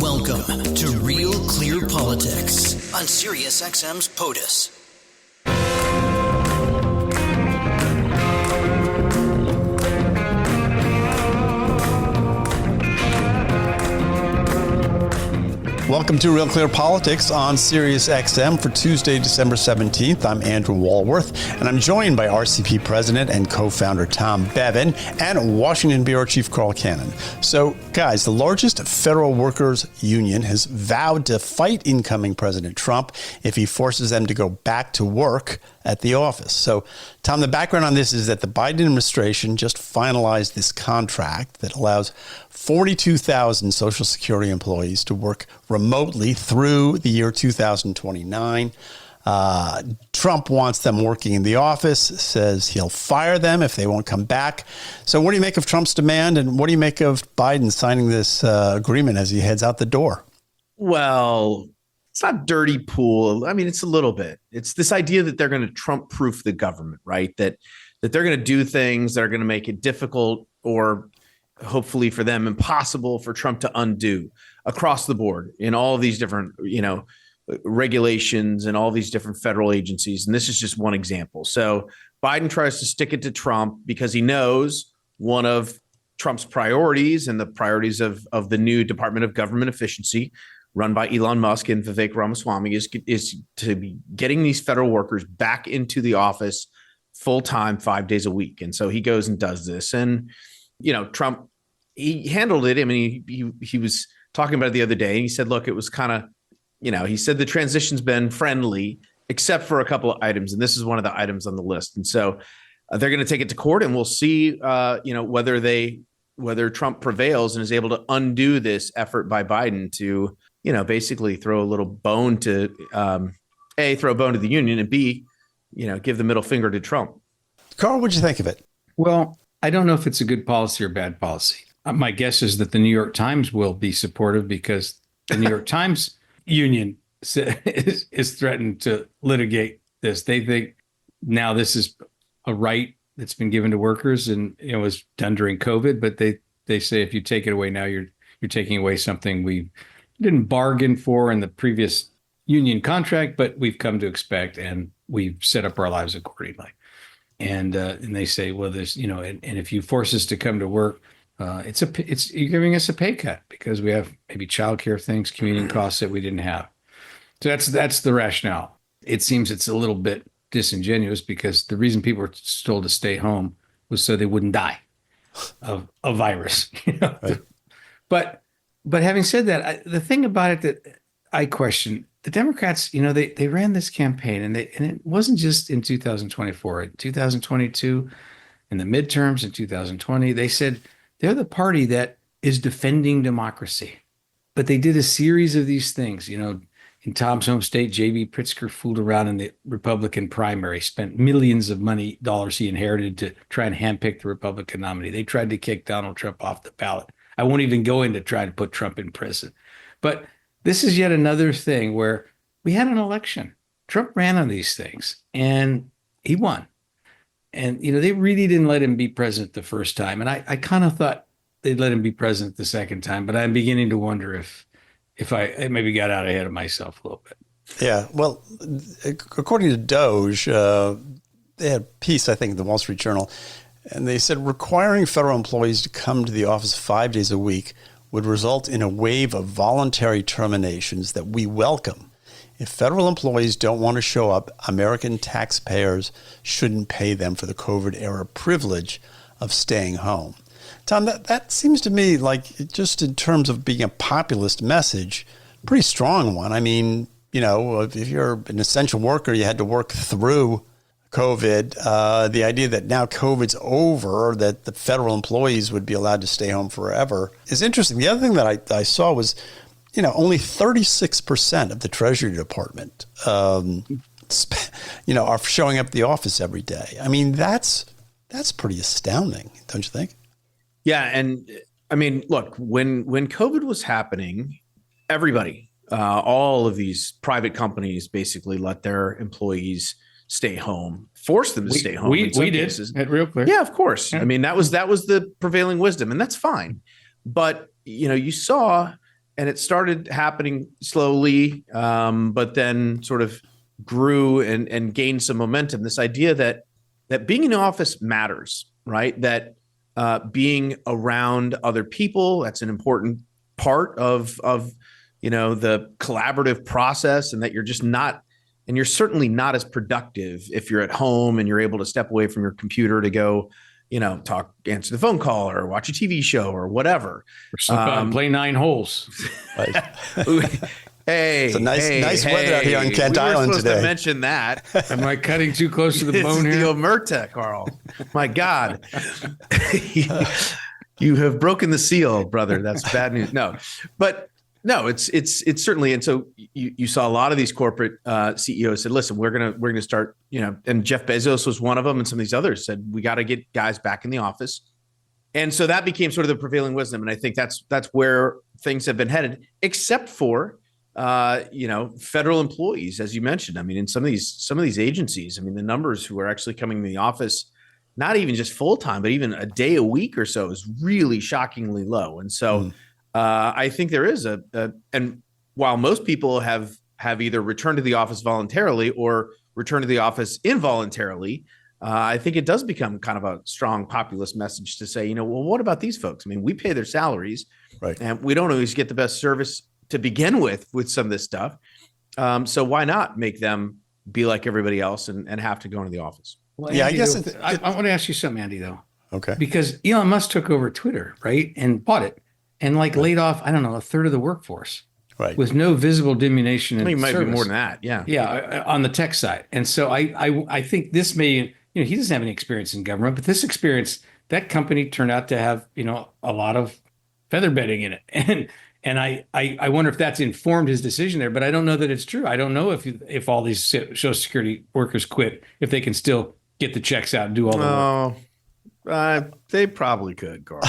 Welcome to Real Clear Politics on SiriusXM's POTUS. Welcome to Real Clear Politics on SiriusXM for Tuesday, December 17th. I'm Andrew Walworth, and I'm joined by RCP President and co-founder Tom Bevan and Washington Bureau Chief Carl Cannon. So, guys, the largest federal workers union has vowed to fight incoming President Trump if he forces them to go back to work at the office. So, Tom, the background on this is that the Biden administration just finalized this contract that allows 42,000 Social Security employees to work remotely through the year 2029. Trump wants them working in the office, says he'll fire them if they won't come back. So what do you make of Trump's demand, and what do you make of Biden signing this agreement as he heads out the door? Well, it's not dirty pool. I mean, it's a little bit. It's this idea that they're going to Trump-proof the government, right? That they're going to do things that are going to make it difficult or hopefully for them impossible for Trump to undo across the board in all of these different, regulations and all these different federal agencies. And this is just one example. So Biden tries to stick it to Trump because he knows one of Trump's priorities and the priorities of the new Department of Government Efficiency run by Elon Musk and Vivek Ramaswamy is to be getting these federal workers back into the office full-time 5 days a week. And so he goes and does this. And Trump, he handled it. I mean, he was talking about it the other day, and he said, look, it was kind of, he said the transition's been friendly, except for a couple of items. And this is one of the items on the list. And so they're going to take it to court, and we'll see, whether Trump prevails and is able to undo this effort by Biden to, basically throw a little bone to, A, throw a bone to the union, and B, give the middle finger to Trump. Carl, what'd you think of it? Well, I don't know if it's a good policy or bad policy. My guess is that the New York Times will be supportive because the New York Times union is threatened to litigate this. They think now this is a right that's been given to workers, and it was done during COVID. But they say if you take it away now, you're taking away something we didn't bargain for in the previous union contract, but we've come to expect, and we've set up our lives accordingly. And they say, well, there's, and if you force us to come to work, you're giving us a pay cut because we have maybe childcare things, commuting costs that we didn't have. So that's the rationale. It seems it's a little bit disingenuous because the reason people were told to stay home was so they wouldn't die of a virus. Right. But having said that, the thing about it that I question, the Democrats, they ran this campaign, and it wasn't just in 2024, in 2022, in the midterms in 2020, they said they're the party that is defending democracy. But they did a series of these things. In Tom's home state, J.B. Pritzker fooled around in the Republican primary, spent millions of dollars he inherited to try and handpick the Republican nominee. They tried to kick Donald Trump off the ballot. I won't even go in to try to put Trump in prison. But this is yet another thing where we had an election. Trump ran on these things, and he won. And, they really didn't let him be president the first time. And I kind of thought they'd let him be president the second time. But I'm beginning to wonder if I maybe got out ahead of myself a little bit. Yeah, well, according to Doge, they had a piece, I think, in the Wall Street Journal, and they said requiring federal employees to come to the office 5 days a week would result in a wave of voluntary terminations that we welcome. If federal employees don't want to show up, American taxpayers shouldn't pay them for the COVID-era privilege of staying home. Tom, that seems to me like, just in terms of being a populist message, pretty strong one. I mean, if you're an essential worker, you had to work through COVID. The idea that now COVID's over, that the federal employees would be allowed to stay home forever is interesting. The other thing that I saw was, only 36% of the Treasury Department, are showing up at the office every day. I mean, that's pretty astounding, don't you think? Yeah. And I mean, look, when COVID was happening, everybody, all of these private companies basically let their employees stay home, force them to stay home. We did at Real Clear. Yeah, of course. Yeah. I mean, that was the prevailing wisdom, and that's fine. But, you saw and it started happening slowly, but then sort of grew and gained some momentum. This idea that being in the office matters, right? That being around other people, that's an important part of the collaborative process, and that you're just not, and you're certainly not as productive if you're at home and you're able to step away from your computer to go, answer the phone call or watch a TV show or whatever. Or play 9 holes. Right. Hey, it's a nice weather out here on Kent Island supposed today. To mention that. Am I cutting too close to the bone It's here? the omerta, Carl. My God. You have broken the seal, brother. That's bad news. No, but no, it's certainly. And so you saw a lot of these corporate CEOs said, listen, we're gonna start, and Jeff Bezos was one of them, and some of these others said, we got to get guys back in the office. And so that became sort of the prevailing wisdom. And I think that's where things have been headed, except for federal employees, as you mentioned. I mean, in some of these agencies, I mean, the numbers who are actually coming to the office, not even just full time, but even a day a week or so, is really shockingly low. And so I think there is and while most people have either returned to the office voluntarily or returned to the office involuntarily, I think it does become kind of a strong populist message to say, well, what about these folks? I mean, we pay their salaries, right, and we don't always get the best service to begin with some of this stuff. So why not make them be like everybody else and have to go into the office? Well, yeah, Andy, I guess I want to ask you something, Andy, though. Okay. Because Elon Musk took over Twitter, right, and bought it, and laid off, I don't know, a third of the workforce, right, with no visible diminution in I think it might service. be more than that. Yeah. Yeah, on the tech side. And so I think this may, he doesn't have any experience in government, but this experience, that company turned out to have, a lot of feather bedding in it. And I wonder if that's informed his decision there, but I don't know that it's true. I don't know if all these Social Security workers quit, if they can still get the checks out and do all the work. They probably could, Carl.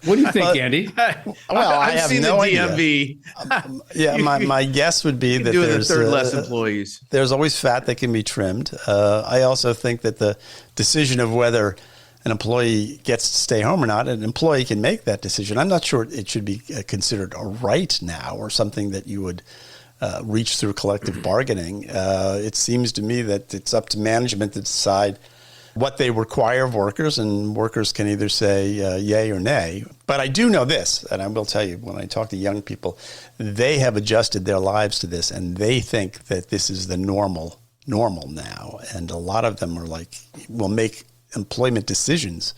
What do you think, Andy? Well, I have seen no the idea. DMV. Yeah, my guess would be that Doing there's a third less employees. There's always fat that can be trimmed. I also think that the decision of whether an employee gets to stay home or not, an employee can make that decision. I'm not sure it should be considered a right now or something that you would reach through collective bargaining. It seems to me that it's up to management to decide what they require of workers, and workers can either say yay or nay. But I do know this, and I will tell you, when I talk to young people, they have adjusted their lives to this, and they think that this is the normal now. And a lot of them are will make employment decisions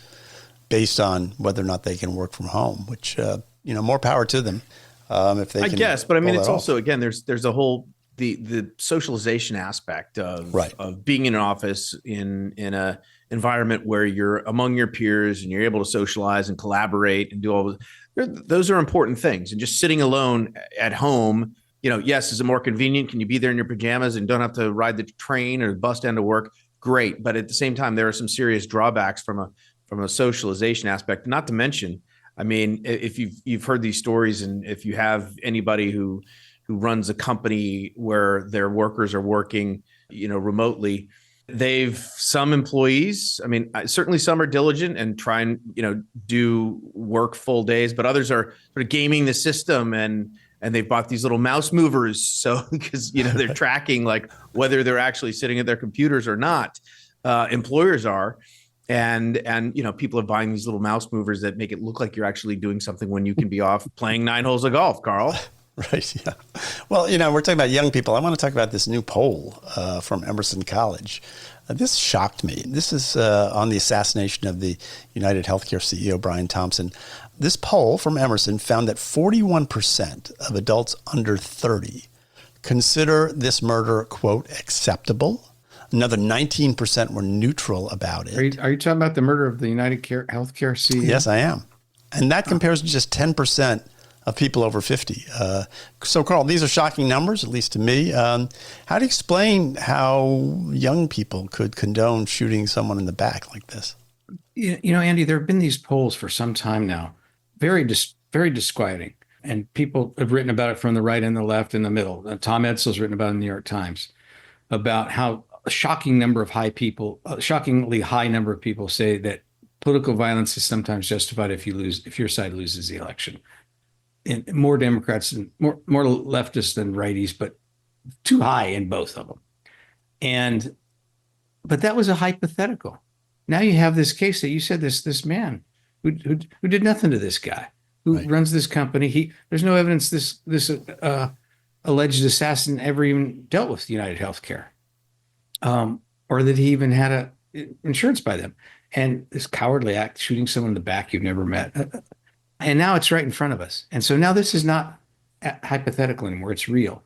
based on whether or not they can work from home, which, more power to them. If they can, I guess, but I mean, it's off. also, again, there's a whole, the socialization aspect of being in an office in a environment where you're among your peers and you're able to socialize and collaborate and do all those are important things. And just sitting alone at home, yes, is it more convenient? Can you be there in your pajamas and don't have to ride the train or the bus down to work? Great. But at the same time, there are some serious drawbacks from a socialization aspect, not to mention, I mean, if you've heard these stories, and if you have anybody who runs a company where their workers are working, remotely, some employees, I mean, certainly some are diligent and try and, do work full days, but others are sort of gaming the system and they've bought these little mouse movers. So because, they're tracking whether they're actually sitting at their computers or not, employers are. And people are buying these little mouse movers that make it look like you're actually doing something when you can be off playing 9 holes of golf, Carl. Right. Yeah. Well, we're talking about young people. I want to talk about this new poll from Emerson College. This shocked me. This is on the assassination of the United Healthcare CEO, Brian Thompson. This poll from Emerson found that 41% of adults under 30 consider this murder, quote, acceptable. Another 19% were neutral about it. Are you talking about the murder of the United Healthcare CEO? Yes, I am. And that compares to just 10% of people over 50. So, Carl, these are shocking numbers, at least to me. How do you explain how young people could condone shooting someone in the back like this? Andy, there have been these polls for some time now, very disquieting. And people have written about it from the right and the left and the middle. Tom Edsel's written about it in the New York Times, about how a shockingly high number of people say that political violence is sometimes justified if your side loses the election. and more Democrats and more leftists than righties, but too high in both of them. But that was a hypothetical. Now you have this case that you said this man who did nothing to this guy who runs this company. There's no evidence this alleged assassin ever even dealt with United Healthcare, or that he even had insurance by them. And this cowardly act, shooting someone in the back you've never met, and now it's right in front of us. And so now this is not hypothetical anymore; it's real.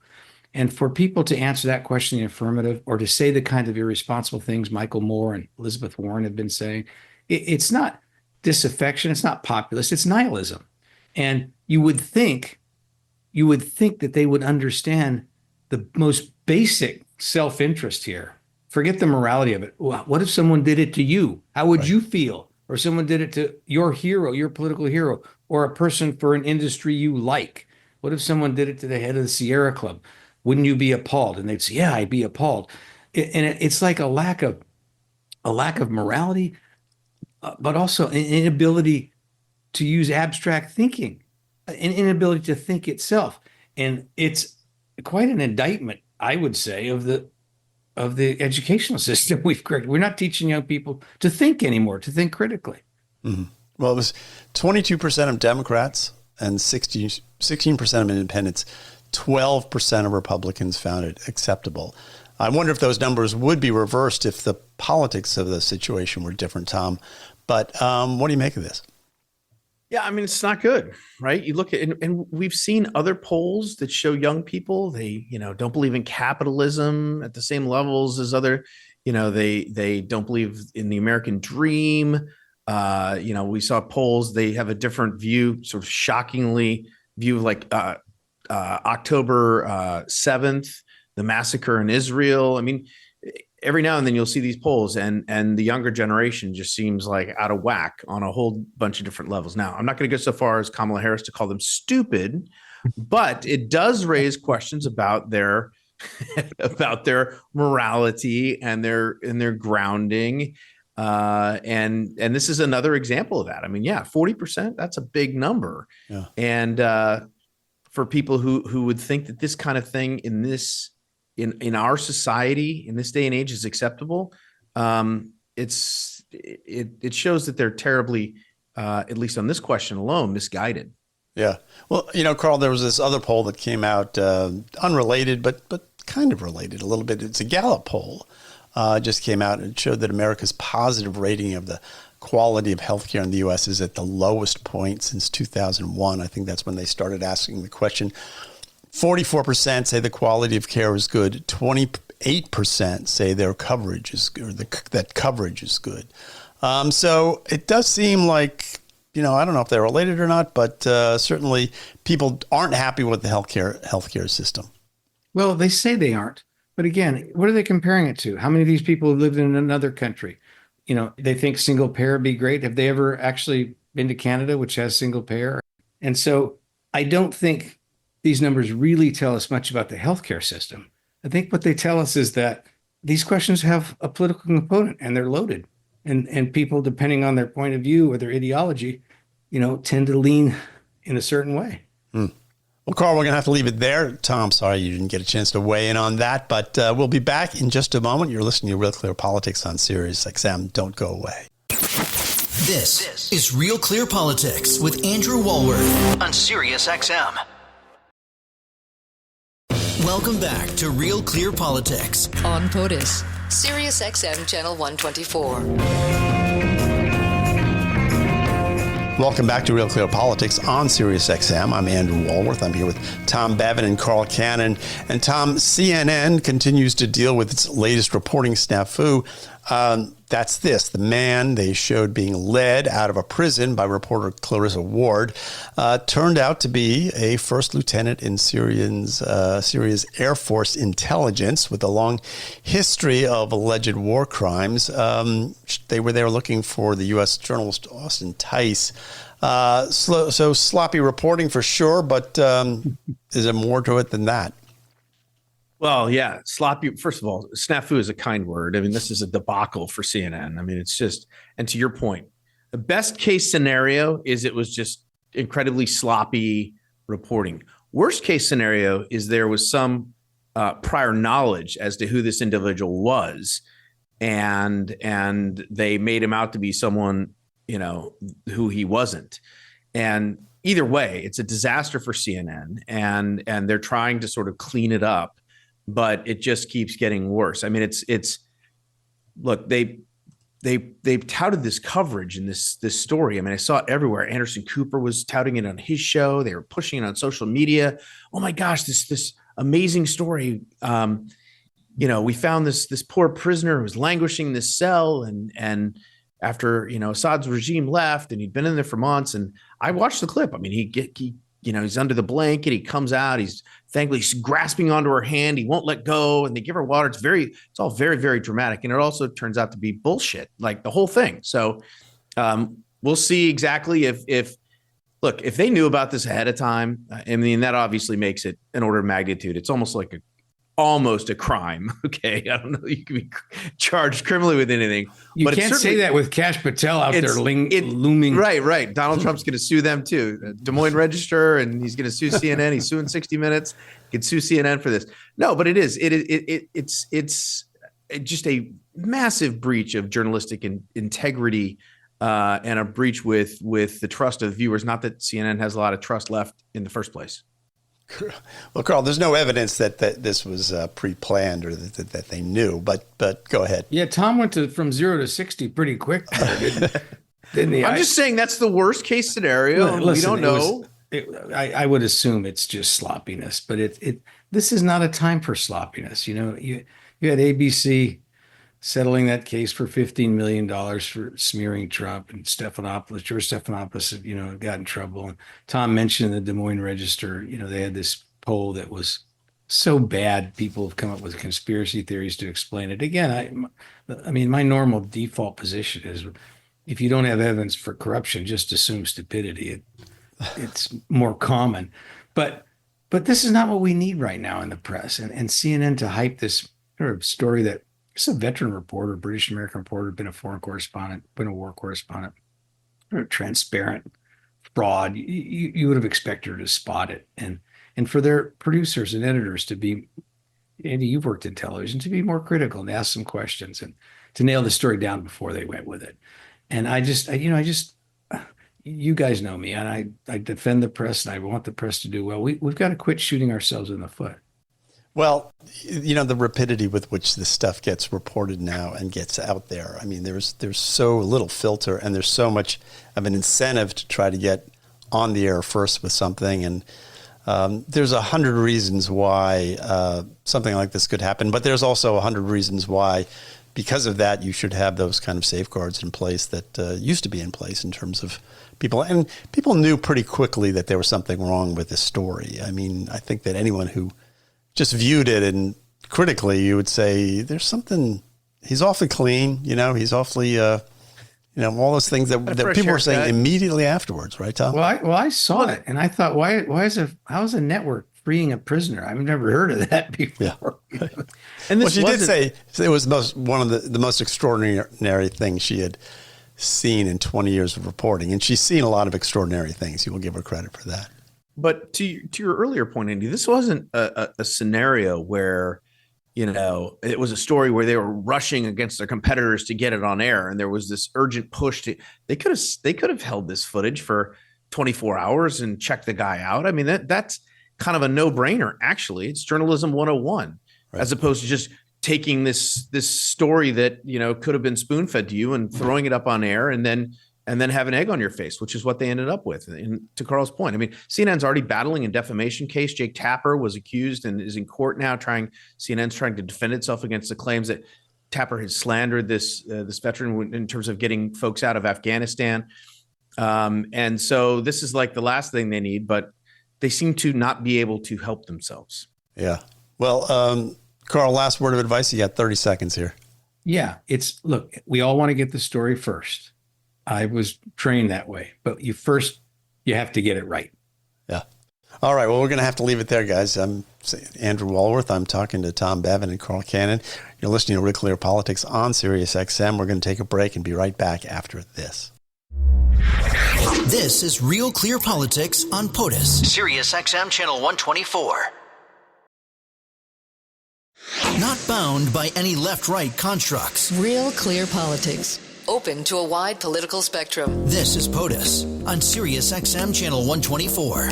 And for people to answer that question in the affirmative, or to say the kind of irresponsible things Michael Moore and Elizabeth Warren have been saying, it's not disaffection, it's not populist, it's nihilism. And you would think that they would understand the most basic self-interest here. Forget the morality of it. What if someone did it to you? How would you feel? Or someone did it to your hero, your political hero, or a person for an industry you like? What if someone did it to the head of the Sierra Club? Wouldn't you be appalled? And they'd say, yeah, I'd be appalled. And it's like a lack of morality, but also an inability to use abstract thinking, an inability to think itself. And it's quite an indictment, I would say, of the educational system we've created. We're not teaching young people to think anymore, to think critically. Mm-hmm. Well, it was 22% of Democrats and 16% of independents. 12% of Republicans found it acceptable. I wonder if those numbers would be reversed if the politics of the situation were different, Tom. But what do you make of this? Yeah, I mean, it's not good, right? You look at, and we've seen other polls that show young people, they, don't believe in capitalism at the same levels as other, they don't believe in the American dream. We saw polls, they have a different view, sort of shockingly view of like October 7th, the massacre in Israel. I mean, every now and then you'll see these polls and the younger generation just seems like out of whack on a whole bunch of different levels. Now, I'm not going to go so far as Kamala Harris to call them stupid, but it does raise questions about their morality and their grounding. And this is another example of that. I mean, 40%, that's a big number. Yeah. And for people who would think that this kind of thing in our society in this day and age is acceptable, it shows that they're terribly, at least on this question alone, misguided. Yeah. Well, Carl, there was this other poll that came out, unrelated, but kind of related a little bit. It's a Gallup poll, just came out, and it showed that America's positive rating of the quality of healthcare in the U.S. is at the lowest point since 2001. I think that's when they started asking the question. 44% say the quality of care is good. 28% say their coverage is good, that coverage is good. So it does seem like, I don't know if they're related or not, but certainly people aren't happy with the healthcare system. Well, they say they aren't. But again, what are they comparing it to? How many of these people have lived in another country? They think single payer would be great. Have they ever actually been to Canada, which has single payer? And so I don't think these numbers really tell us much about the healthcare system. I think what they tell us is that these questions have a political component and they're loaded. And people, depending on their point of view or their ideology, tend to lean in a certain way. Well, Carl, we're going to have to leave it there. Tom, sorry you didn't get a chance to weigh in on that, but we'll be back in just a moment. You're listening to Real Clear Politics on Sirius XM. Don't go away. This is Real Clear Politics with Andrew Walworth on Sirius XM. Welcome back to Real Clear Politics on POTUS, Sirius XM Channel 124. Welcome back to Real Clear Politics on Sirius XM. I'm Andrew Walworth. I'm here with Tom Bevan and Carl Cannon. And Tom, CNN continues to deal with its latest reporting snafu. That's this. The man they showed being led out of a prison by reporter Clarissa Ward turned out to be a first lieutenant in Syria's Air Force intelligence with a long history of alleged war crimes. They were there looking for the U.S. journalist Austin Tice. So sloppy reporting for sure, but is there more to it than that? Well, yeah, sloppy. First of all, snafu is a kind word. I mean, this is a debacle for CNN. I mean, it's just, and to your point, the best case scenario is it was just incredibly sloppy reporting. Worst case scenario is there was some prior knowledge as to who this individual was, and they made him out to be someone, who he wasn't. And either way, it's a disaster for CNN, and they're trying to sort of clean it up, but it just keeps getting worse. I mean, look, they've touted this coverage and this story. I mean, I saw it everywhere. Anderson Cooper was touting it on his show. They were pushing it on social media. Oh my gosh, this amazing story. We found this poor prisoner who was languishing in this cell, and after Assad's regime left, and he'd been in there for months. And I watched the clip. I mean, he's under the blanket. He comes out. He's thankfully grasping onto her hand. He won't let go, and they give her water. It's all very, very dramatic, and it also turns out to be bullshit, like the whole thing. So we'll see exactly if they knew about this ahead of time. I mean, that obviously makes it an order of magnitude. It's almost like almost a crime. Okay, I don't know. You can be charged criminally with anything. You can't say that with Kash Patel out there looming. Right. Donald Trump's going to sue them too. Des Moines Register, and he's going to sue CNN. He's suing 60 Minutes. He can sue CNN for this. No, but it's just a massive breach of journalistic integrity and a breach with the trust of viewers. Not that CNN has a lot of trust left in the first place. Well, Carl, there's no evidence that this was pre-planned or that they knew, but go ahead. Yeah, Tom went from 0 to 60 pretty quick there, didn't he? I'm just saying that's the worst case scenario. Listen, we don't know. I would assume it's just sloppiness, but this is not a time for sloppiness. You had ABC settling that case for $15 million for smearing Trump, and George Stephanopoulos, got in trouble. And Tom mentioned the Des Moines Register, they had this poll that was so bad, people have come up with conspiracy theories to explain it. Again, I mean, my normal default position is if you don't have evidence for corruption, just assume stupidity. It's more common. But this is not what we need right now in the press. And CNN to hype this sort of story that it's a veteran reporter, British American reporter, been a foreign correspondent, been a war correspondent, transparent fraud. You would have expected her to spot it. And for their producers and editors to be, Andy, you've worked in television, to be more critical and ask some questions and to nail the story down before they went with it. And you guys know me, and I defend the press, and I want the press to do well. We've got to quit shooting ourselves in the foot. Well, the rapidity with which this stuff gets reported now and gets out there. I mean, there's so little filter, and there's so much of an incentive to try to get on the air first with something. And there's 100 reasons why something like this could happen, but there's also 100 reasons why, because of that, you should have those kind of safeguards in place that used to be in place in terms of people. And people knew pretty quickly that there was something wrong with this story. I mean, I think that anyone who just viewed it and critically, you would say there's something, he's awfully clean, he's awfully, all those things that people were saying immediately afterwards, right, Tom? Well, I saw it and I thought, how is a network freeing a prisoner? I've never heard of that before. Yeah. And she did say it was one of the most extraordinary things she had seen in 20 years of reporting. And she's seen a lot of extraordinary things. You will give her credit for that. But to your earlier point, Andy, this wasn't a scenario where, it was a story where they were rushing against their competitors to get it on air, and there was this urgent push they could have held this footage for 24 hours and checked the guy out. I mean, that's kind of a no-brainer. Actually, it's journalism 101, right, as opposed to just taking this story that could have been spoon-fed to you and throwing it up on air and then have an egg on your face, which is what they ended up with. And to Carl's point, I mean, CNN's already battling a defamation case. Jake Tapper was accused and is in court now. CNN's trying to defend itself against the claims that Tapper had slandered this veteran in terms of getting folks out of Afghanistan. And so this is like the last thing they need, but they seem to not be able to help themselves. Yeah. Well, Carl, last word of advice. You got 30 seconds here. Yeah. Look, we all want to get the story first. I was trained that way, but you have to get it right. Yeah. All right. Well, we're going to have to leave it there, guys. I'm Andrew Walworth. I'm talking to Tom Bevan and Carl Cannon. You're listening to RealClearPolitics on Sirius XM. We're going to take a break and be right back after this. This is Real Clear Politics on POTUS, Sirius XM Channel 124. Not bound by any left-right constructs. Real Clear Politics. Open to a wide political spectrum. This is POTUS on Sirius XM Channel 124.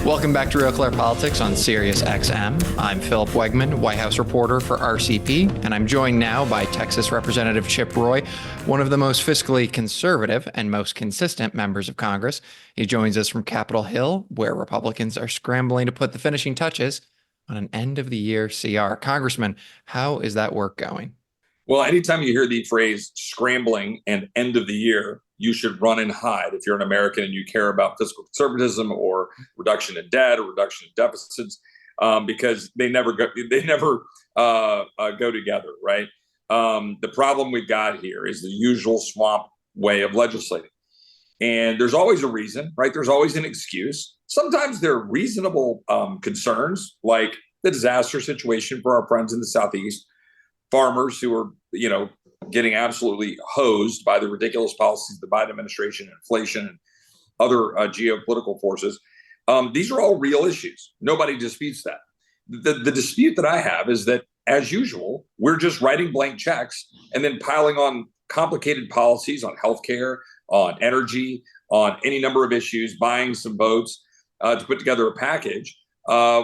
Welcome back to Real Clear Politics on Sirius XM. I'm Phil Wegmann, White House reporter for RCP, and I'm joined now by Texas Representative Chip Roy, one of the most fiscally conservative and most consistent members of Congress. He joins us from Capitol Hill, where Republicans are scrambling to put the finishing touches on an end-of-the-year CR. Congressman, how is that work going? Well, anytime you hear the phrase scrambling and end of the year, you should run and hide if you're an American and you care about fiscal conservatism or reduction in debt or reduction in deficits, because they never go together, right? The problem we've got here is the usual swamp way of legislating. And there's always a reason, right? There's always an excuse. Sometimes there are reasonable concerns, like the disaster situation for our friends in the Southeast, farmers who are, getting absolutely hosed by the ridiculous policies of the Biden administration, inflation, and other geopolitical forces. These are all real issues. Nobody disputes that. The dispute that I have is that, as usual, we're just writing blank checks and then piling on complicated policies on healthcare, on energy, on any number of issues, buying some votes to put together a package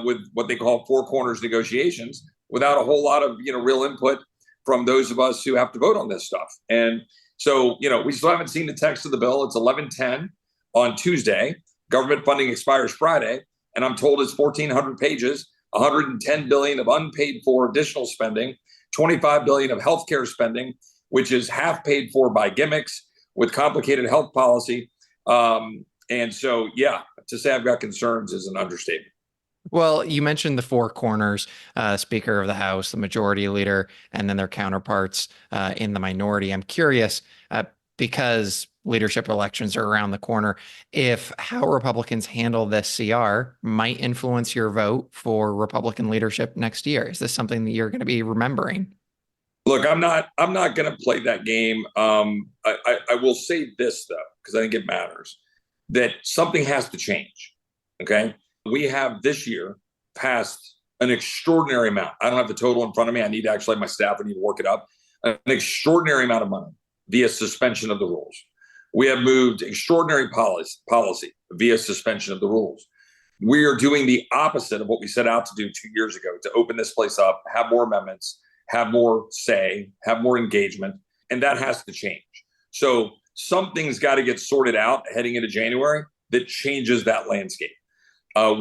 with what they call four corners negotiations without a whole lot of real input from those of us who have to vote on this stuff. And so, we still haven't seen the text of the bill. It's 11:10 on Tuesday. Government funding expires Friday. And I'm told it's 1,400 pages, 110 billion of unpaid for additional spending, 25 billion of healthcare spending, which is half paid for by gimmicks with complicated health policy. And so, to say I've got concerns is an understatement. Well, you mentioned the four corners, Speaker of the House, the Majority Leader, and then their counterparts in the minority. I'm curious, because leadership elections are around the corner, if how Republicans handle this CR might influence your vote for Republican leadership next year. Is this something that you're going to be remembering? Look, I'm not going to play that game. I will say this, though, because I think it matters, that something has to change. Okay. We have this year passed an extraordinary amount. I don't have the total in front of me. I need to actually have my staff. I need to work it up. An extraordinary amount of money via suspension of the rules. We have moved extraordinary policy via suspension of the rules. We are doing the opposite of what we set out to do 2 years ago, to open this place up, have more amendments, have more say, have more engagement, and that has to change. So something's got to get sorted out heading into January that changes that landscape.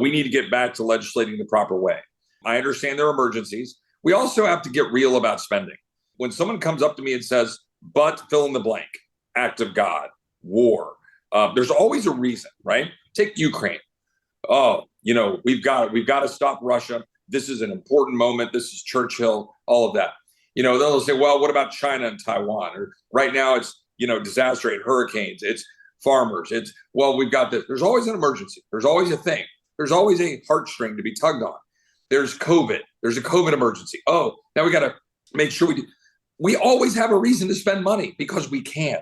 We need to get back to legislating the proper way. I understand there are emergencies. We also have to get real about spending. When someone comes up to me and says, but fill in the blank, act of God, war, there's always a reason, right? Take Ukraine. We've got to stop Russia. This is an important moment. This is Churchill, all of that. They'll say, well, what about China and Taiwan? Or right now it's, disaster rate, hurricanes, it's farmers. We've got this. There's always an emergency. There's always a thing. There's always a heartstring to be tugged on. There's COVID. There's a COVID emergency. Oh, now we got to make sure we do. We always have a reason to spend money because we can,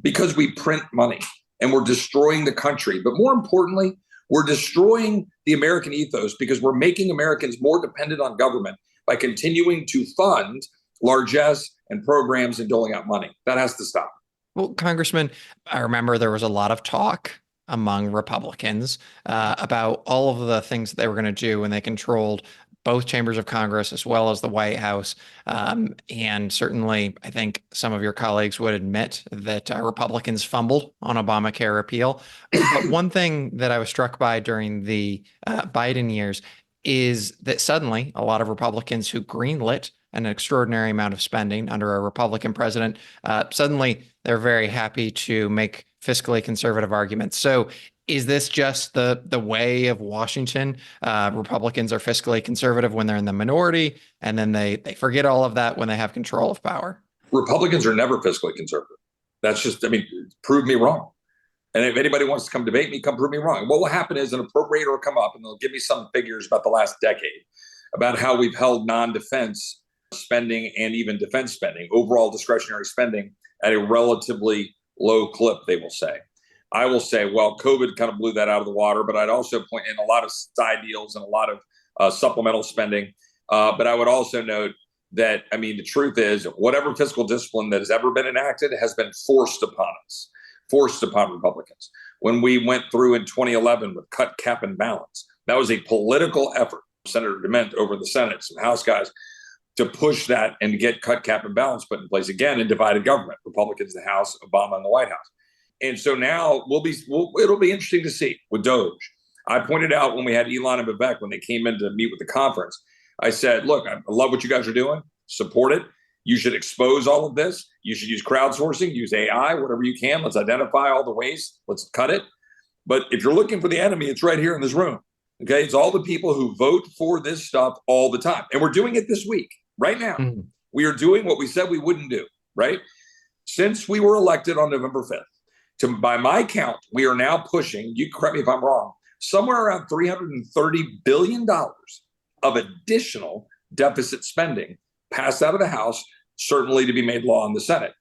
because we print money and we're destroying the country. But more importantly, we're destroying the American ethos because we're making Americans more dependent on government by continuing to fund largesse and programs and doling out money. That has to stop. Well, Congressman, I remember there was a lot of talk among Republicans about all of the things that they were going to do when they controlled both chambers of Congress as well as the White House. And certainly, I think some of your colleagues would admit that Republicans fumbled on Obamacare repeal. But one thing that I was struck by during the Biden years is that suddenly a lot of Republicans who greenlit an extraordinary amount of spending under a Republican president, suddenly they're very happy to make fiscally conservative arguments. So is this just the way of Washington? Republicans are fiscally conservative when they're in the minority, and then they forget all of that when they have control of power. Republicans are never fiscally conservative. That's just, prove me wrong. And if anybody wants to come debate me, come prove me wrong. What will happen is an appropriator will come up and they'll give me some figures about the last decade, about how we've held non-defense spending and even defense spending, overall discretionary spending at a relatively low clip, they will say. I will say, well, COVID kind of blew that out of the water, but I'd also point in a lot of side deals and a lot of supplemental spending. But I would also note that, I mean, the truth is whatever fiscal discipline that has ever been enacted has been forced upon us, forced upon Republicans. When we went through in 2011 with cut, cap, and balance, that was a political effort. Senator DeMint over the Senate, some House guys, to push that and to get cut, cap, and balance put in place again in divided government. Republicans in the House, Obama in the White House. And so now it'll be interesting to see with Doge. I pointed out when we had Elon and Vivek, when they came in to meet with the conference, I said, look, I love what you guys are doing. Support it. You should expose all of this. You should use crowdsourcing, use AI, whatever you can. Let's identify all the waste. Let's cut it. But if you're looking for the enemy, it's right here in this room. Okay, it's all the people who vote for this stuff all the time. And we're doing it this week, right now. Mm-hmm. We are doing what we said we wouldn't do, right? Since we were elected on November 5th, by my count, we are now pushing, you correct me if I'm wrong, somewhere around $330 billion of additional deficit spending passed out of the House, certainly to be made law in the Senate.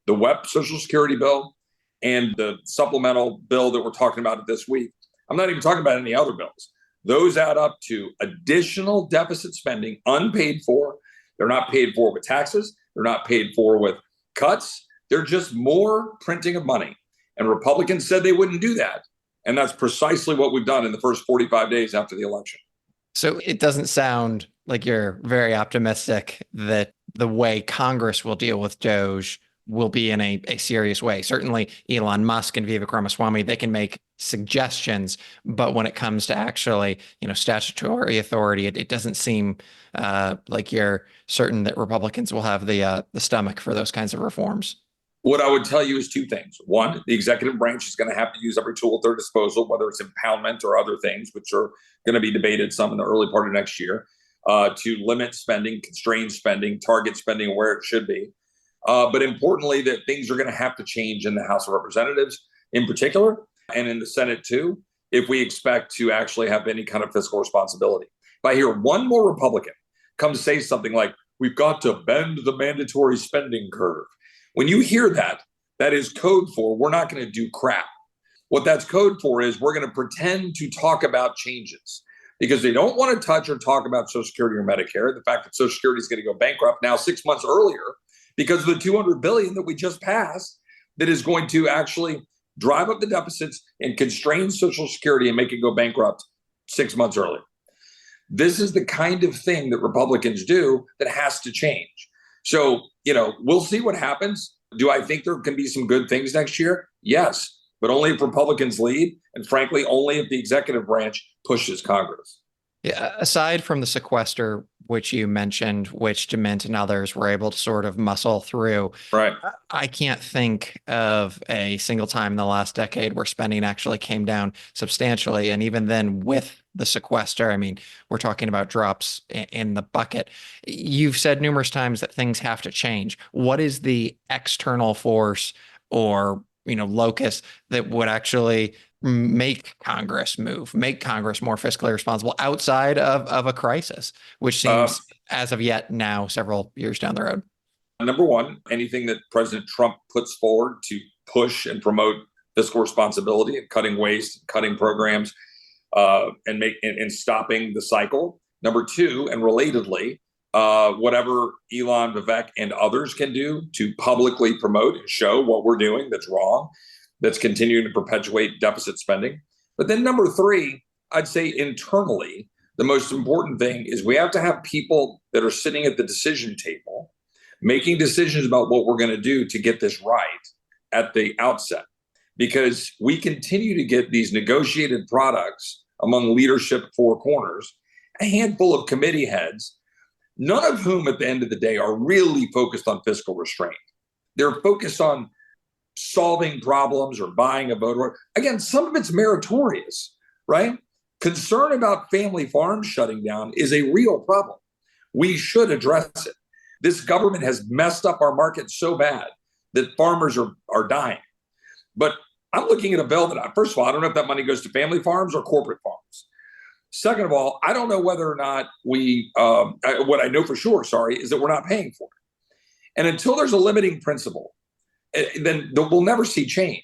The WEP Social Security bill and the supplemental bill that we're talking about this week, I'm not even talking about any other bills. Those add up to additional deficit spending, unpaid for. They're not paid for with taxes. They're not paid for with cuts. They're just more printing of money. And Republicans said they wouldn't do that. And that's precisely what we've done in the first 45 days after the election. So it doesn't sound like you're very optimistic that the way Congress will deal with Doge will be in a serious way. Certainly Elon Musk and Vivek Ramaswamy, they can make suggestions, but when it comes to actually, statutory authority, it doesn't seem like you're certain that Republicans will have the stomach for those kinds of reforms. What I would tell you is two things. One, the executive branch is going to have to use every tool at their disposal, whether it's impoundment or other things, which are going to be debated some in the early part of next year, to limit spending, constrain spending, target spending where it should be. But importantly, that things are going to have to change in the House of Representatives in particular, and in the Senate too, if we expect to actually have any kind of fiscal responsibility. If I hear one more Republican come to say something like, we've got to bend the mandatory spending curve. When you hear that, that is code for we're not going to do crap. What that's code for is we're going to pretend to talk about changes because they don't want to touch or talk about Social Security or Medicare. The fact that Social Security is going to go bankrupt now 6 months earlier because of the $200 billion that we just passed that is going to actually drive up the deficits and constrain Social Security and make it go bankrupt 6 months earlier. This is the kind of thing that Republicans do that has to change. So, we'll see what happens. Do I think there can be some good things next year? Yes, but only if Republicans lead, and frankly, only if the executive branch pushes Congress. Yeah, aside from the sequester, which you mentioned, which DeMint and others were able to sort of muscle through, right? I can't think of a single time in the last decade where spending actually came down substantially. And even then with the sequester, I mean, we're talking about drops in the bucket. You've said numerous times that things have to change. What is the external force or, locus that would actually make Congress move, make Congress more fiscally responsible outside of a crisis, which seems as of yet now several years down the road? Number one, anything that President Trump puts forward to push and promote fiscal responsibility and cutting waste, cutting programs, and stopping the cycle. Number two, and relatedly, whatever Elon, Vivek, and others can do to publicly promote and show what we're doing that's wrong, that's continuing to perpetuate deficit spending. But then number three, I'd say internally, the most important thing is we have to have people that are sitting at the decision table, making decisions about what we're going to do to get this right at the outset. Because we continue to get these negotiated products among leadership four corners, a handful of committee heads, none of whom at the end of the day are really focused on fiscal restraint. They're focused on solving problems or buying a vote. Again, some of it's meritorious, right? Concern about family farms shutting down is a real problem. We should address it. This government has messed up our market so bad that farmers are dying. But I'm looking at a bill that, first of all, I don't know if that money goes to family farms or corporate farms. Second of all, I don't know whether or not what I know for sure, is that we're not paying for it. And until there's a limiting principle, then we'll never see change.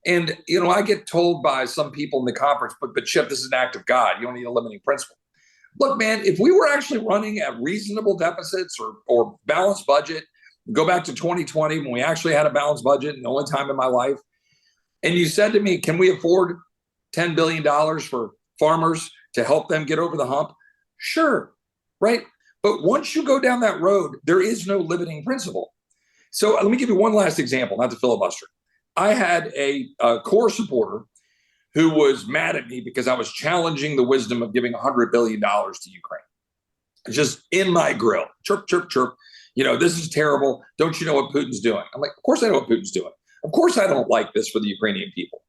And, I get told by some people in the conference, but Chip, this is an act of God. You don't need a limiting principle. Look, man, if we were actually running at reasonable deficits or balanced budget, go back to 2020 when we actually had a balanced budget, and the only time in my life, and you said to me, can we afford $10 billion for farmers to help them get over the hump? Sure, right? But once you go down that road, there is no limiting principle. So let me give you one last example, not to filibuster. I had a core supporter who was mad at me because I was challenging the wisdom of giving $100 billion to Ukraine. Just in my grill, chirp, chirp, chirp. This is terrible. Don't you know what Putin's doing? I'm like, of course I know what Putin's doing. Of course I don't like this for the Ukrainian people.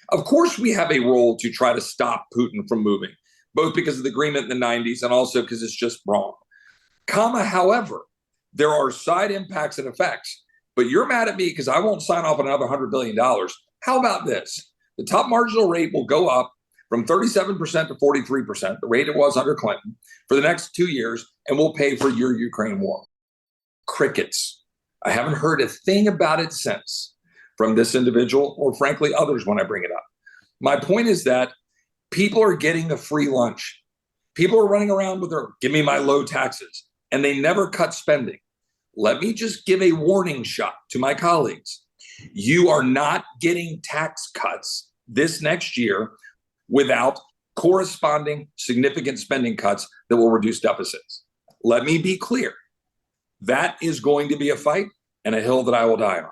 Of course we have a role to try to stop Putin from moving, both because of the agreement in the 90s and also because it's just wrong. However, there are side impacts and effects. But you're mad at me because I won't sign off on another $100 billion. How about this? The top marginal rate will go up from 37% to 43%, the rate it was under Clinton, for the next 2 years, and we'll pay for your Ukraine war. Crickets. I haven't heard a thing about it since from this individual or, frankly, others when I bring it up. My point is that people are getting the free lunch. People are running around with their, give me my low taxes, and they never cut spending. Let me just give a warning shot to my colleagues. You are not getting tax cuts this next year without corresponding significant spending cuts that will reduce deficits. Let me be clear. That is going to be a fight and a hill that I will die on.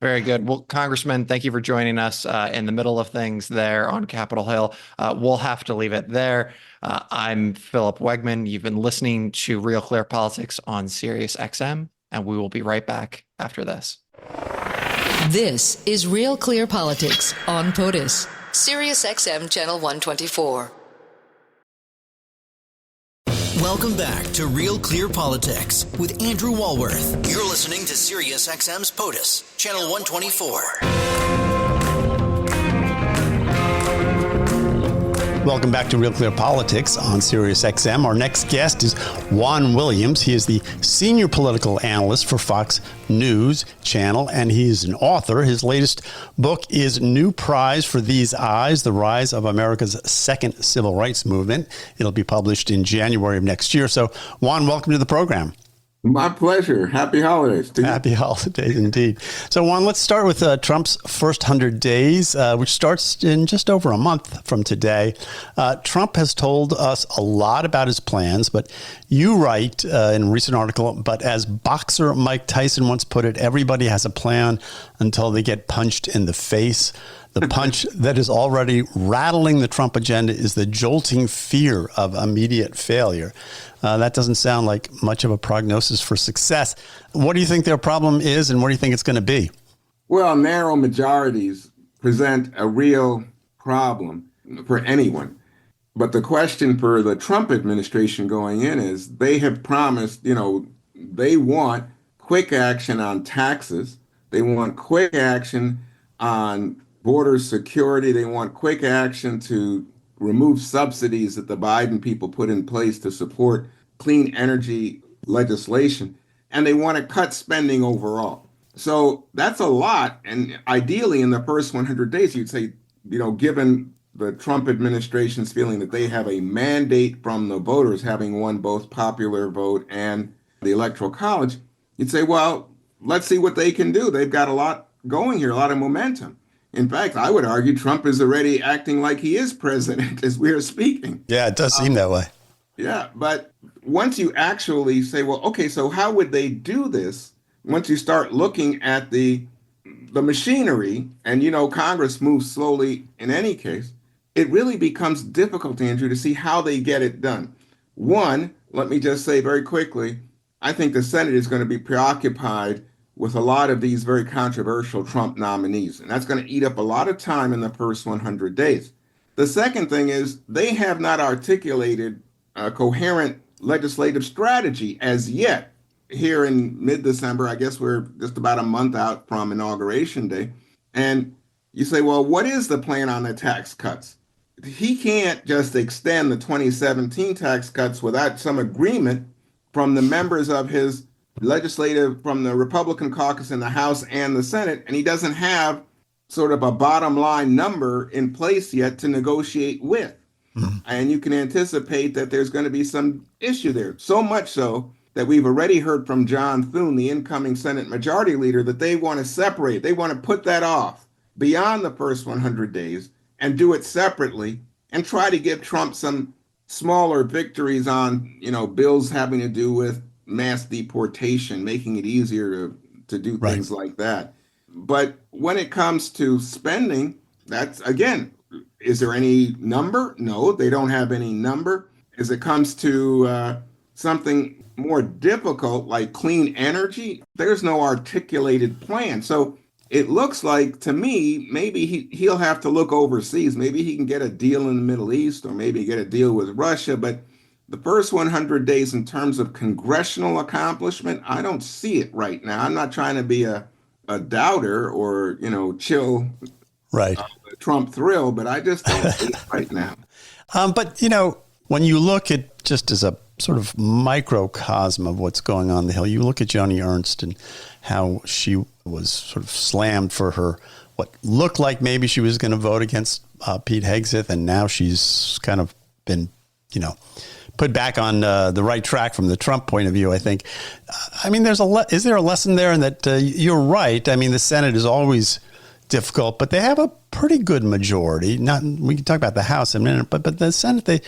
Very good. Well, Congressman, thank you for joining us in the middle of things there on Capitol Hill. We'll have to leave it there. I'm Philip Wegmann. You've been listening to Real Clear Politics on Sirius XM, and we will be right back after this. This is Real Clear Politics on POTUS, Sirius XM Channel 124. Welcome back to Real Clear Politics with Andrew Walworth. You're listening to Sirius XM's POTUS, Channel 124. Welcome back to Real Clear Politics on Sirius XM. Our next guest is Juan Williams. He is the senior political analyst for Fox News Channel, and he is an author. His latest book is New Prize for These Eyes, The Rise of America's Second Civil Rights Movement. It'll be published in January of next year. So, Juan, welcome to the program. My pleasure. Happy holidays to you. Happy holidays indeed. So, Juan, let's start with Trump's first 100 days, which starts in just over a month from today. Trump has told us a lot about his plans, but you write in a recent article, but as boxer Mike Tyson once put it, everybody has a plan until they get punched in the face. The punch that is already rattling the Trump agenda is the jolting fear of immediate failure. That doesn't sound like much of a prognosis for success. What do you think their problem is, and what do you think it's going to be? Well, narrow majorities present a real problem for anyone. But the question for the Trump administration going in is they have promised, they want quick action on taxes. They want quick action on border security. They want quick action to remove subsidies that the Biden people put in place to support clean energy legislation. And they want to cut spending overall. So that's a lot. And ideally, in the first 100 days, you'd say, given the Trump administration's feeling that they have a mandate from the voters, having won both popular vote and the Electoral College, you'd say, well, let's see what they can do. They've got a lot going here, a lot of momentum. In fact, I would argue Trump is already acting like he is president as we are speaking. Yeah, it does seem that way. Yeah, but once you actually say, well, okay, so how would they do this? Once you start looking at the machinery, and Congress moves slowly in any case, it really becomes difficult, Andrew, to see how they get it done. One, let me just say very quickly, I think the Senate is going to be preoccupied with a lot of these very controversial Trump nominees. And that's going to eat up a lot of time in the first 100 days. The second thing is they have not articulated a coherent legislative strategy as yet. Here in mid-December, I guess we're just about a month out from Inauguration Day. And you say, well, what is the plan on the tax cuts? he can't just extend the 2017 tax cuts without some agreement from the members of his legislative, from the Republican caucus in the House and the Senate. And he doesn't have sort of a bottom line number in place yet to negotiate with. And you can anticipate that there's going to be some issue there. So much so that we've already heard from John Thune, the incoming Senate Majority Leader, that they want to separate. They want to put that off beyond the first 100 days and do it separately and try to give Trump some smaller victories on, bills having to do with mass deportation, making it easier to do things like that. But when it comes to spending, that's, again, is there any number? No, they don't have any number. As it comes to something more difficult like clean energy, there's no articulated plan. So it looks like, to me, maybe he'll have to look overseas. Maybe he can get a deal in the Middle East, or maybe get a deal with Russia. But the first 100 days in terms of congressional accomplishment, I don't see it right now. I'm not trying to be a doubter or, chill Trump thrill, but I just don't see it right now. But, when you look at, just as a sort of microcosm of what's going on the Hill, you look at Joni Ernst and how she was sort of slammed for her, what looked like maybe she was going to vote against Pete Hegseth, and now she's kind of been, put back on the right track from the Trump point of view, I think. I mean, is there a lesson there in that you're right? I mean, the Senate is always difficult, but they have a pretty good majority. We can talk about the House in a minute, but the Senate, they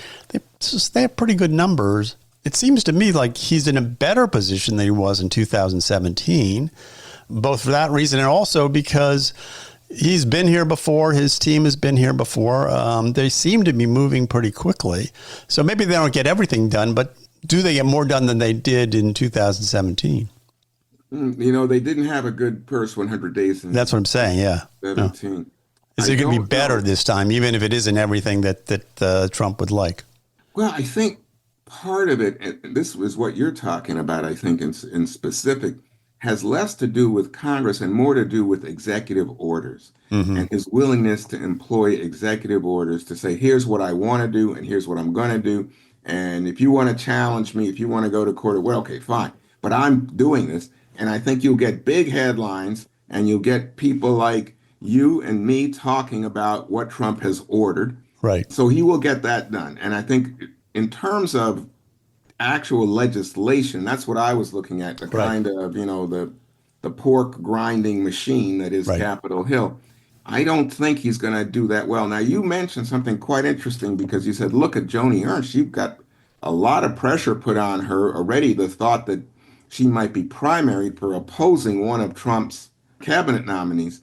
have pretty good numbers. It seems to me like he's in a better position than he was in 2017, both for that reason and also because he's been here before. His team has been here before. They seem to be moving pretty quickly. So maybe they don't get everything done, but do they get more done than they did in 2017? They didn't have a good first 100 days. That's what I'm saying, yeah. 17. No. Is it going to be better this time, even if it isn't everything that Trump would like? Well, I think part of it, and this is what you're talking about, I think, in specific, has less to do with Congress and more to do with executive orders and his willingness to employ executive orders to say, here's what I want to do and here's what I'm going to do. And if you want to challenge me, if you want to go to court, well, okay, fine. But I'm doing this. And I think you'll get big headlines and you'll get people like you and me talking about what Trump has ordered. Right. So he will get that done. And I think in terms of actual legislation, that's what I was looking at, the kind of, the pork grinding machine that is Capitol Hill. I don't think he's going to do that well. Now, you mentioned something quite interesting because you said, look at Joni Ernst. You've got a lot of pressure put on her already, the thought that she might be primaried for opposing one of Trump's cabinet nominees.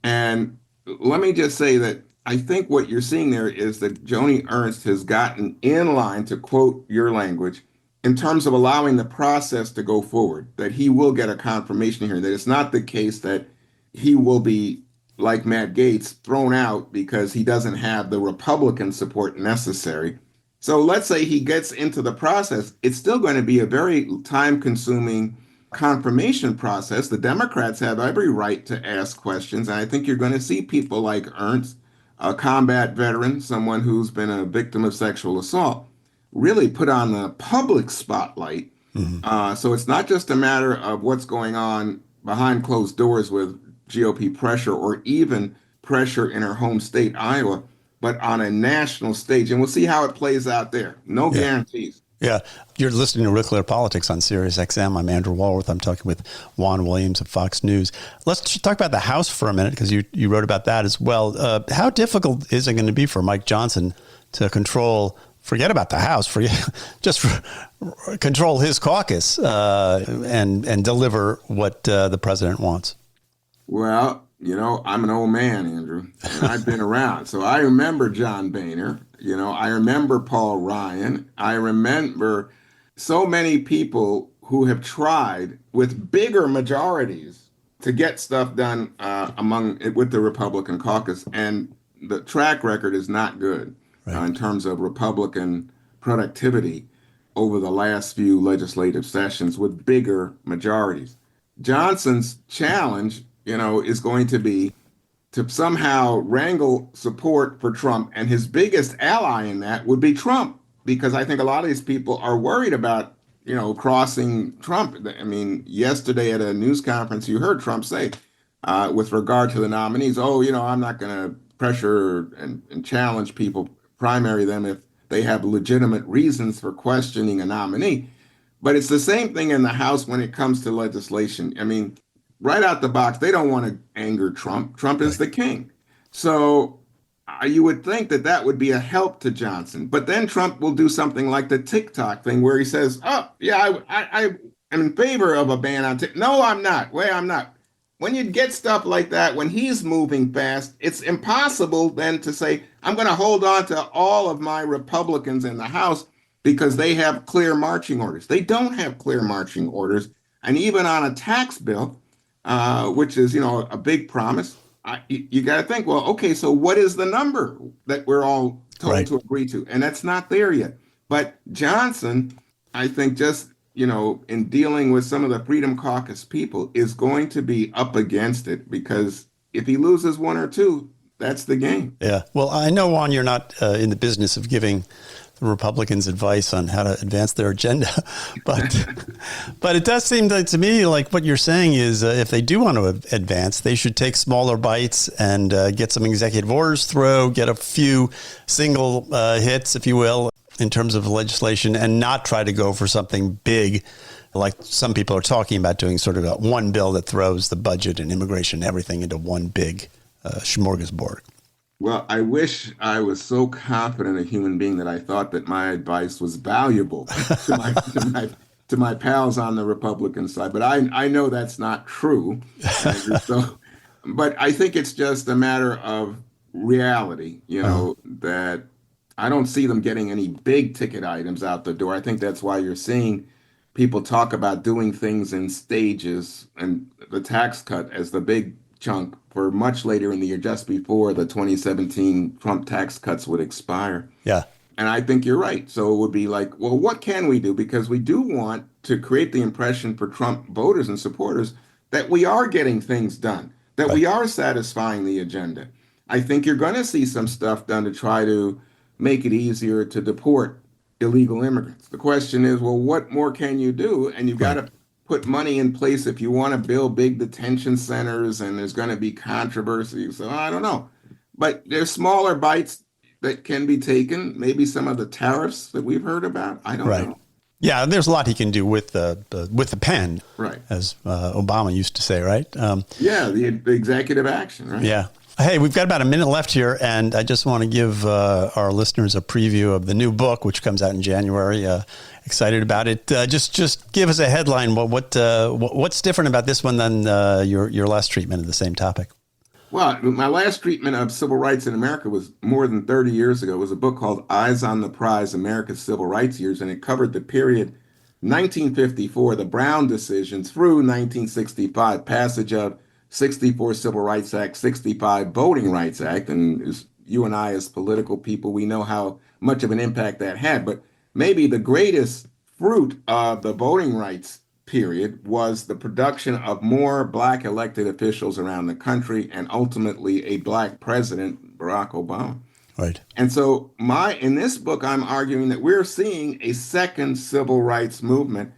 And let me just say that I think what you're seeing there is that Joni Ernst has gotten in line, to quote your language, in terms of allowing the process to go forward, that he will get a confirmation here, that it's not the case that he will be, like Matt Gaetz, thrown out because he doesn't have the Republican support necessary. So let's say he gets into the process, it's still going to be a very time-consuming confirmation process. The Democrats have every right to ask questions, and I think you're going to see people like Ernst, a combat veteran, someone who's been a victim of sexual assault, really put on the public spotlight. So it's not just a matter of what's going on behind closed doors with GOP pressure or even pressure in her home state, Iowa, but on a national stage. And we'll see how it plays out there. No guarantees. Yeah. You're listening to Real Clear Politics on Sirius XM. I'm Andrew Walworth. I'm talking with Juan Williams of Fox News. Let's talk about the House for a minute, because you wrote about that as well. How difficult is it going to be for Mike Johnson to forget about the House, control his caucus and deliver what the president wants? Well, I'm an old man, Andrew, and I've been around. So I remember John Boehner. I remember Paul Ryan. I remember so many people who have tried with bigger majorities to get stuff done with the Republican caucus. And the track record is not good in terms of Republican productivity over the last few legislative sessions with bigger majorities. Johnson's challenge, is going to be to somehow wrangle support for Trump. And his biggest ally in that would be Trump, because I think a lot of these people are worried about, crossing Trump. I mean, yesterday at a news conference, you heard Trump say, with regard to the nominees, I'm not going to pressure and challenge people, primary them if they have legitimate reasons for questioning a nominee. But it's the same thing in the House when it comes to legislation. I mean, right out the box, they don't want to anger Trump. Trump is the king. So you would think that would be a help to Johnson. But then Trump will do something like the TikTok thing where he says, I am in favor of a ban on TikTok. No, I'm not. Wait, I'm not. When you get stuff like that, when he's moving fast, it's impossible then to say, I'm going to hold on to all of my Republicans in the House because they have clear marching orders. They don't have clear marching orders. And even on a tax bill, which is, a big promise, you got to think, well, okay, so what is the number that we're all told to agree to? And that's not there yet. But Johnson, I think just, in dealing with some of the Freedom Caucus people, is going to be up against it, because if he loses one or two, that's the game. Yeah. Well, I know, Juan, you're not in the business of giving the Republicans advice on how to advance their agenda, but it does seem to me like what you're saying is if they do want to advance, they should take smaller bites and get some executive orders through, get a few single hits, if you will, in terms of legislation, and not try to go for something big like some people are talking about, doing sort of a one bill that throws the budget and immigration and everything into one big smorgasbord. Well, I wish I was so confident a human being that I thought that my advice was valuable to my pals on the Republican side. But I know that's not true. But I think it's just a matter of reality, that I don't see them getting any big ticket items out the door. I think that's why you're seeing people talk about doing things in stages, and the tax cut as the big chunk for much later in the year, just before the 2017 Trump tax cuts would expire. Yeah. And I think you're right. So it would be like, well, what can we do? Because we do want to create the impression for Trump voters and supporters that we are getting things done, that we are satisfying the agenda. I think you're going to see some stuff done to try to make it easier to deport illegal immigrants. The question is, well, what more can you do? And you've got to put money in place if you want to build big detention centers, and there's going to be controversy. So I don't know. But there's smaller bites that can be taken. Maybe some of the tariffs that we've heard about. I don't know. Yeah, there's a lot he can do with the pen, as Obama used to say, right? The executive action, right? Yeah. Hey, we've got about a minute left here, and I just want to give our listeners a preview of the new book, which comes out in January. Excited about it. Just give us a headline. What's different about this one than your last treatment of the same topic? Well, my last treatment of civil rights in America was more than 30 years ago. It was a book called Eyes on the Prize, America's Civil Rights Years, and it covered the period 1954, the Brown decision, through 1965, passage of 64 Civil Rights Act, 65 Voting Rights Act. And as you and I, as political people, we know how much of an impact that had. But maybe the greatest fruit of the voting rights period was the production of more Black elected officials around the country, and ultimately a Black president, Barack Obama. Right. And so in this book, I'm arguing that we're seeing a second civil rights movement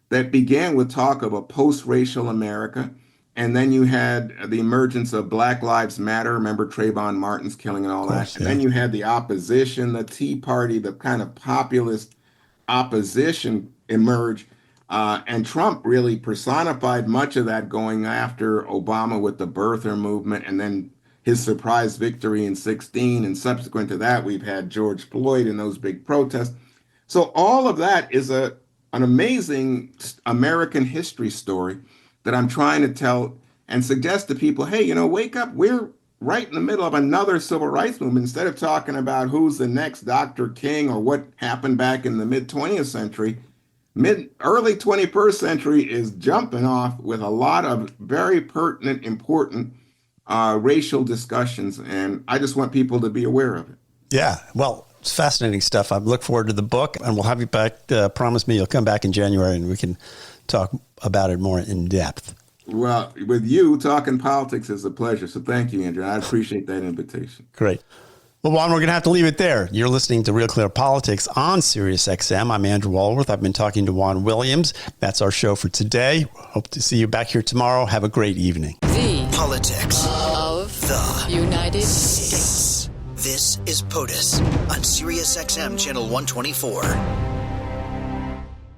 that began with talk of a post-racial America. And then you had the emergence of Black Lives Matter. Remember Trayvon Martin's killing and all that. And then you had the opposition, the Tea Party, the kind of populist opposition emerge. And Trump really personified much of that, going after Obama with the birther movement, and then his surprise victory in 2016. And subsequent to that, we've had George Floyd and those big protests. So all of that is an amazing American history story that I'm trying to tell and suggest to people, hey, wake up. We're right in the middle of another civil rights movement. Instead of talking about who's the next Dr. King or what happened back in the mid-20th century, early 21st century is jumping off with a lot of very pertinent, important racial discussions. And I just want people to be aware of it. Yeah, well, it's fascinating stuff. I look forward to the book, and we'll have you back. Promise me you'll come back in January and we can talk about it more in depth. Well, with you, talking politics is a pleasure. So thank you, Andrew. I appreciate that invitation. Great. Well, Juan, we're going to have to leave it there. You're listening to Real Clear Politics on Sirius XM. I'm Andrew Walworth. I've been talking to Juan Williams. That's our show for today. Hope to see you back here tomorrow. Have a great evening. The Politics of the United States. This is POTUS on Sirius XM Channel 124.